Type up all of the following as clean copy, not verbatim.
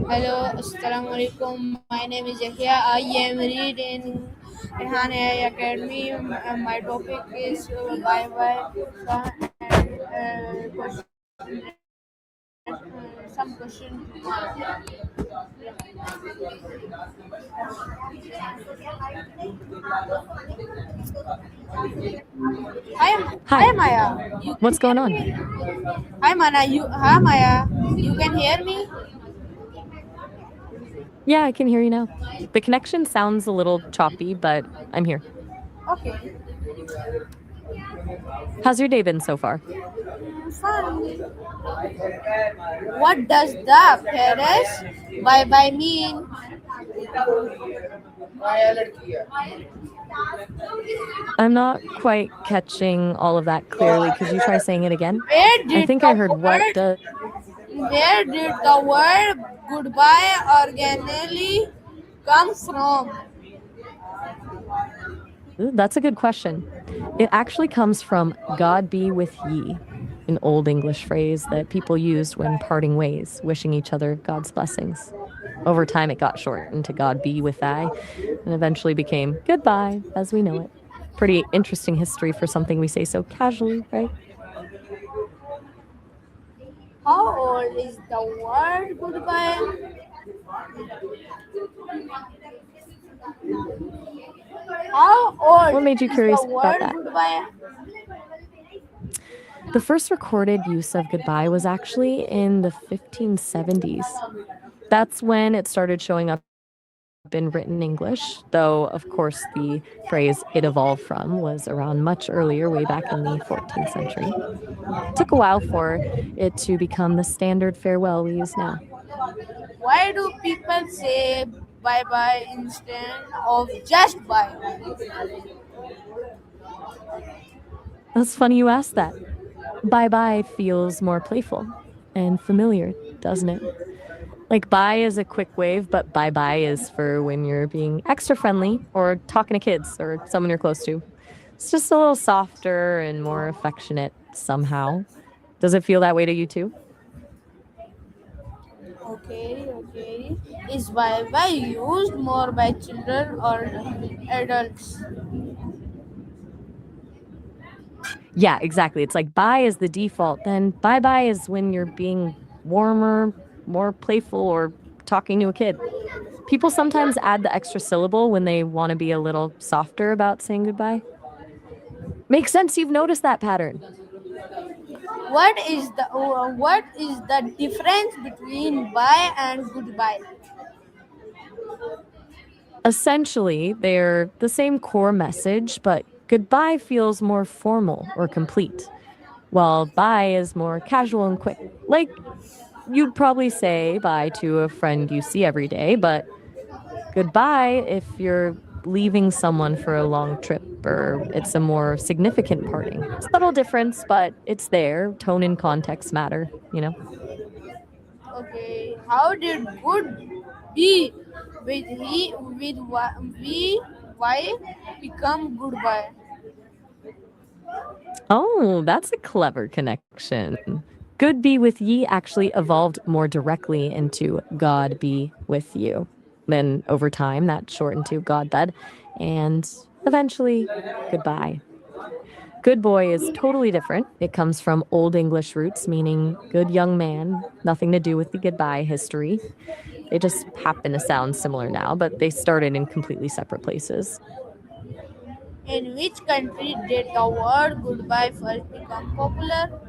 Hello, Assalamu alaikum. My name is Yahya. I am reading Rehan AI Academy. My topic is bye bye and some question. Hi Hi, Maya. You can what's going hear on? me? Hi Maya. You can hear me? Yeah, I can hear you now. The connection sounds a little choppy, but I'm here. Okay. How's your day been so far? Fun. What does the phrase bye bye mean? I'm not quite catching all of that clearly. Could you try saying it again? Where I did think I the heard what word does. Where did the word goodbye originally come from? Ooh, that's a good question. It actually comes from God be with ye, an old English phrase that people used when parting ways, wishing each other God's blessings. Over time, it got shortened to God be with thy, and eventually became goodbye as we know it. Pretty interesting history for something we say so casually, right? How old is the word goodbye? How old What made you is the curious about word that? goodbye? The first recorded use of goodbye was actually in the 1570s. That's when it started showing up in written English, though, of course, the phrase it evolved from was around much earlier, way back in the 14th century. It took a while for it to become the standard farewell we use now. Why do people say bye bye instead of just bye? That's funny you asked that. Bye bye feels more playful and familiar, doesn't it? Like bye is a quick wave, but bye bye is for when you're being extra friendly or talking to kids or someone you're close to. It's just a little softer and more affectionate somehow. Does it feel that way to you too? Okay. Is bye bye used more by children or adults? Yeah, exactly. It's like bye is the default. Then bye bye is when you're being warmer, more playful, or talking to a kid. People sometimes add the extra syllable when they want to be a little softer about saying goodbye. Makes sense you've noticed that pattern. What is the difference between bye and goodbye? Essentially, they're the same core message, but goodbye feels more formal or complete, while bye is more casual and quick. Like you'd probably say bye to a friend you see every day, but goodbye if you're leaving someone for a long trip or it's a more significant parting. Subtle difference, but it's there. Tone and context matter. Okay, how did good be with why become goodbye? Oh, that's a clever connection. Good be with ye actually evolved more directly into God be with you. Then over time, that shortened to God bed, and eventually, goodbye. Good boy is totally different. It comes from Old English roots, meaning good young man, nothing to do with the goodbye history. They just happen to sound similar now, but they started in completely separate places. In which country did the word goodbye first become popular?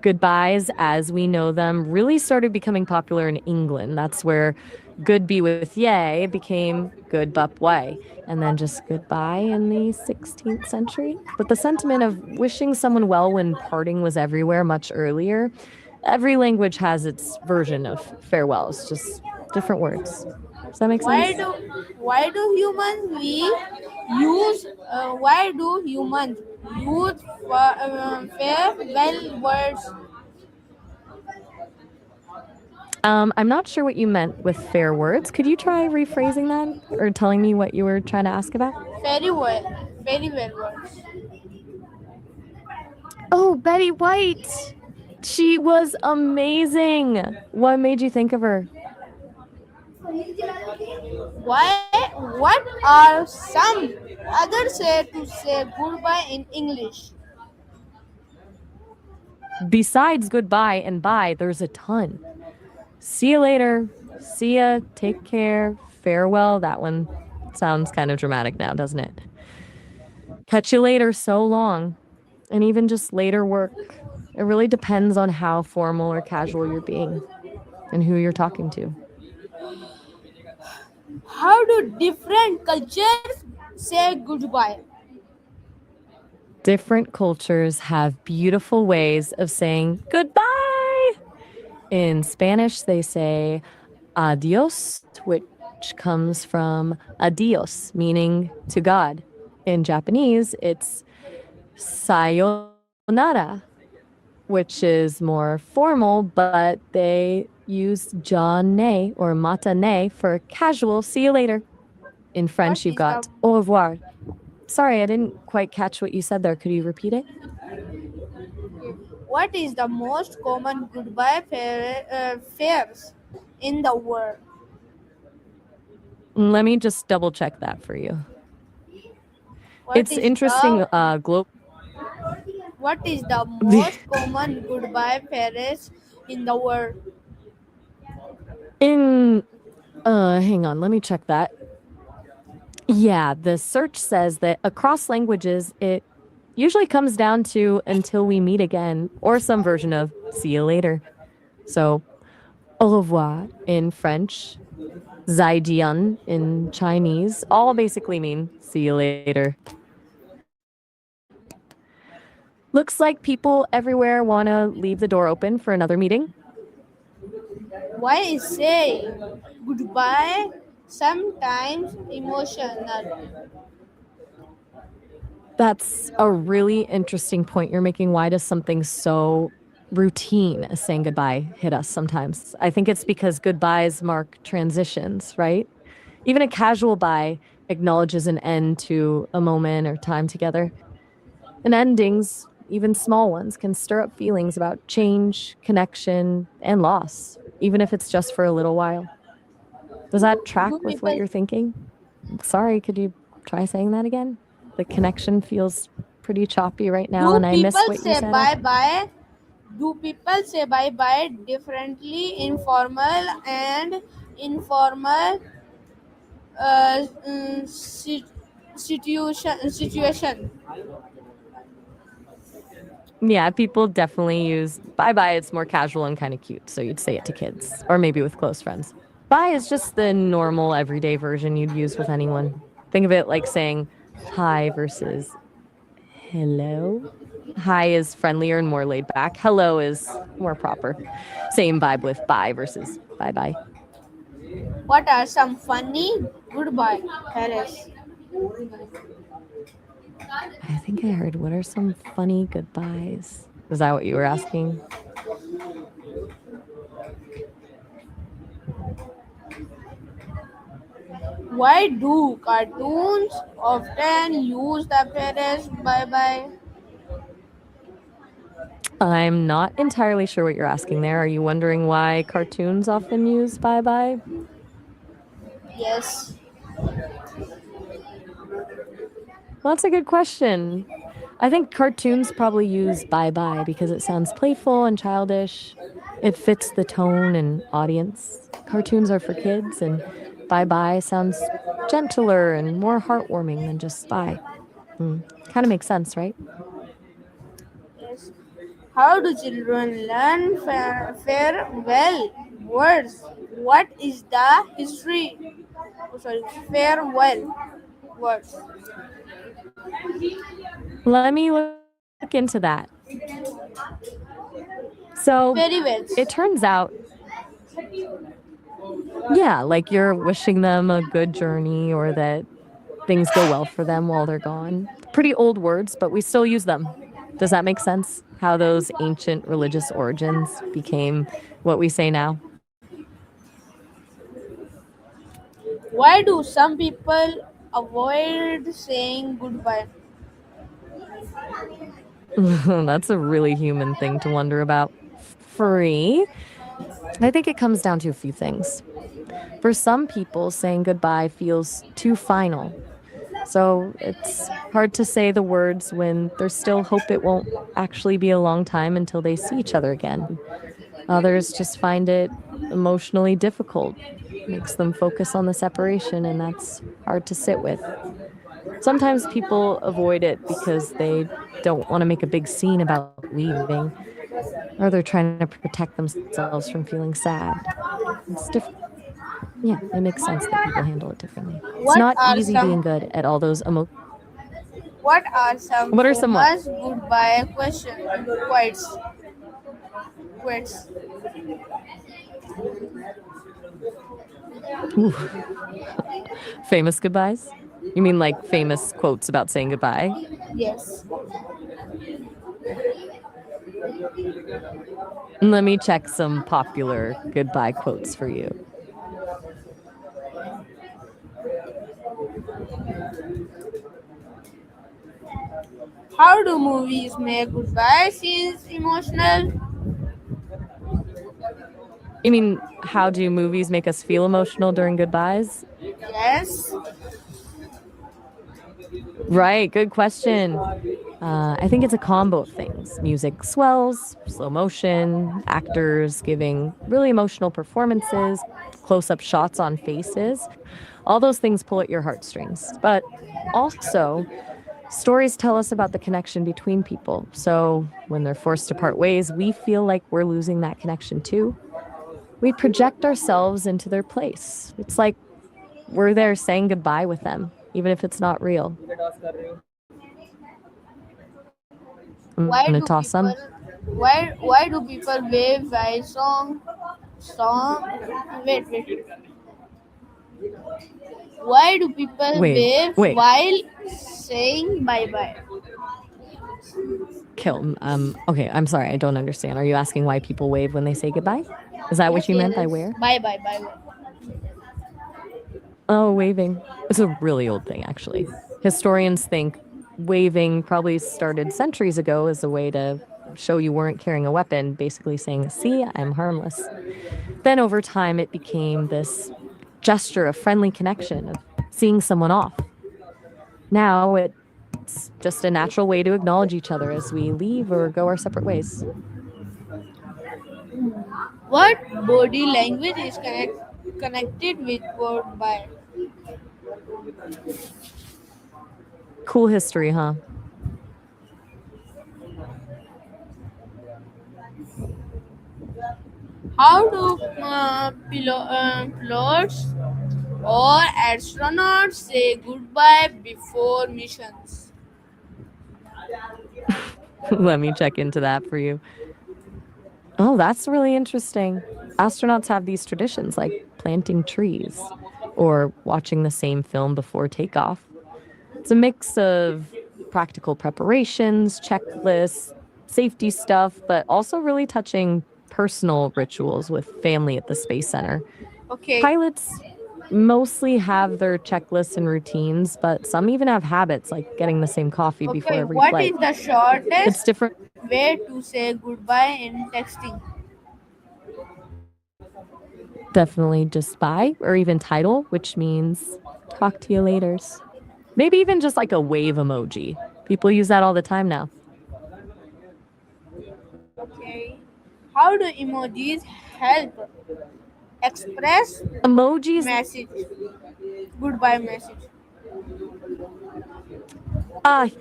Goodbyes, as we know them, really started becoming popular in England. That's where good be with yay became good bup way, and then just goodbye in the 16th century. But the sentiment of wishing someone well when parting was everywhere much earlier. Every language has its version of farewells, just different words. Does that make Why sense? do why do humans we use why do humans use farewell words? I'm not sure what you meant with fair words. Could you try rephrasing that or telling me what you were trying to ask about? Very well words. Oh, Betty White. She was amazing. What made you think of her? Why? What are some others say to say goodbye in English? Besides goodbye and bye, there's a ton. See you later. See ya. Take care. Farewell. That one sounds kind of dramatic now, doesn't it? Catch you later. So long. And even just later work. It really depends on how formal or casual you're being and who you're talking to. How do different cultures say goodbye? Different cultures have beautiful ways of saying goodbye. In Spanish, they say adios, which comes from adios, meaning to God. In Japanese, it's sayonara, which is more formal, but they use ja ne or mata ne for casual see you later. In What French, you've is the got au revoir. Sorry, I didn't quite catch what you said there. Could you repeat it? what is the most common goodbye fares in the world? Let me just double check that for you. What It's is interesting. the what is the most common goodbye fares in the world? In hang on, let me check that. Yeah, the search says that across languages, it usually comes down to until we meet again, or some version of see you later. So, au revoir in French, zaijian in Chinese, all basically mean see you later. Looks like people everywhere want to leave the door open for another meeting. Why is saying goodbye sometimes emotional? That's a really interesting point you're making. Why does something so routine as saying goodbye hit us sometimes? I think it's because goodbyes mark transitions, right? Even a casual bye acknowledges an end to a moment or time together. And endings, even small ones, can stir up feelings about change, connection, and loss, even if it's just for a little while. Does that Do track with what people you're thinking? Sorry, could you try saying that again? The connection feels pretty choppy right now, do and I missed people what you say said bye after. bye? Do people say bye bye differently in formal and informal situation? Yeah, people definitely use bye bye. It's more casual and kind of cute. So you'd say it to kids or maybe with close friends. Bye is just the normal everyday version you'd use with anyone. Think of it like saying hi versus hello. Hi is friendlier and more laid back. Hello is more proper. Same vibe with bye versus bye bye. What are some funny goodbye phrases? I think I heard what are some funny goodbyes? Is that what you were asking? Why do cartoons often use the phrase bye bye? I'm not entirely sure what you're asking there. Are you wondering why cartoons often use bye bye? Yes. Well, that's a good question. I think cartoons probably use bye bye because it sounds playful and childish. It fits the tone and audience. Cartoons are for kids, and bye bye sounds gentler and more heartwarming than just bye. Kind of makes sense, right? Yes. How do children learn farewell words? What is the history? Oh, sorry, farewell words. Let me look into that. So Very it well. turns out, yeah, like you're wishing them a good journey or that things go well for them while they're gone. Pretty old words, but we still use them. Does that make sense? How those ancient religious origins became what we say now? Why do some people avoid saying goodbye? That's a really human thing to wonder about. free. I think it comes down to a few things. For some people, saying goodbye feels too final. So it's hard to say the words when there's still hope it won't actually be a long time until they see each other again. Others just find it emotionally difficult, makes them focus on the separation, and that's hard to sit with. Sometimes people avoid it because they don't want to make a big scene about leaving, or they're trying to protect themselves from feeling sad. It's yeah, it makes sense that people handle it differently. It's not What easy are being some good at all those What are some What are some what? famous goodbye quotes? Ooh, famous goodbyes? You mean like famous quotes about saying goodbye? Yes. Let me check some popular goodbye quotes for you. How do movies make goodbye scenes emotional? You mean, how do movies make us feel emotional during goodbyes? Yes. Right, good question. I think it's a combo of things: music swells, slow motion, actors giving really emotional performances, close up shots on faces. All those things pull at your heartstrings. But also, stories tell us about the connection between people. So when they're forced to part ways, we feel like we're losing that connection too. We project ourselves into their place. It's like we're there saying goodbye with them, even if it's not real. I'm gonna Why toss do some. people why do people wave while song wait. Why do people Wait, wave wait, while saying bye bye? kill. Okay, I'm sorry, I don't understand. Are you asking why people wave when they say goodbye? Is that what Yes, you meant by yes. where? Bye bye. Oh, waving. It's a really old thing, actually. Historians think waving probably started centuries ago as a way to show you weren't carrying a weapon, basically saying, "See, I'm harmless." Then over time, it became this gesture of friendly connection, of seeing someone off. Now it's just a natural way to acknowledge each other as we leave or go our separate ways. What body language is connected with goodbye? Cool history, huh? How do pilots or astronauts say goodbye before missions? Let me check into that for you. Oh, that's really interesting. Astronauts have these traditions like planting trees or watching the same film before takeoff. It's a mix of practical preparations, checklists, safety stuff, but also really touching personal rituals with family at the Space Center. Okay, Pilots mostly have their checklists and routines, but some even have habits like getting the same coffee before okay. every What is flight. the shortest It's different. way to say goodbye in texting? Definitely just bye or even title, which means talk to you laters. Maybe even just like a wave emoji. People use that all the time now. Okay. How do emojis help express Emojis, message? Goodbye message.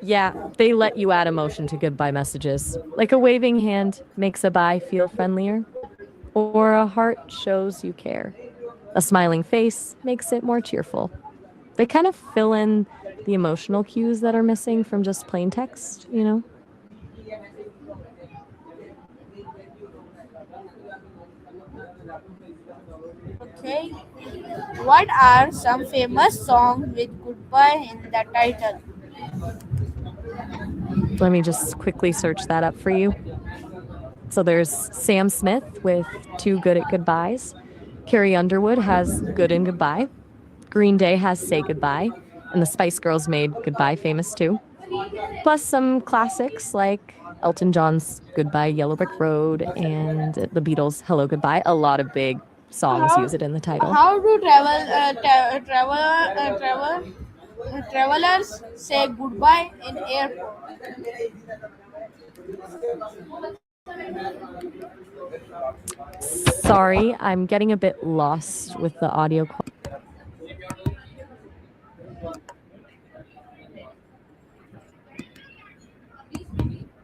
yeah, they let you add emotion to goodbye messages. Like a waving hand makes a bye feel friendlier, or a heart shows you care. A smiling face makes it more cheerful. They kind of fill in the emotional cues that are missing from just plain text? Okay. What are some famous songs with goodbye in the title? Let me just quickly search that up for you. So there's Sam Smith with Too Good at Goodbyes. Carrie Underwood has Good and Goodbye. Green Day has Say Goodbye. And the Spice Girls made Goodbye famous too. Plus some classics like Elton John's Goodbye Yellow Brick Road and the Beatles' Hello Goodbye. A lot of big songs How use it in the title. how do travelers say goodbye in airport? Sorry, I'm getting a bit lost with the audio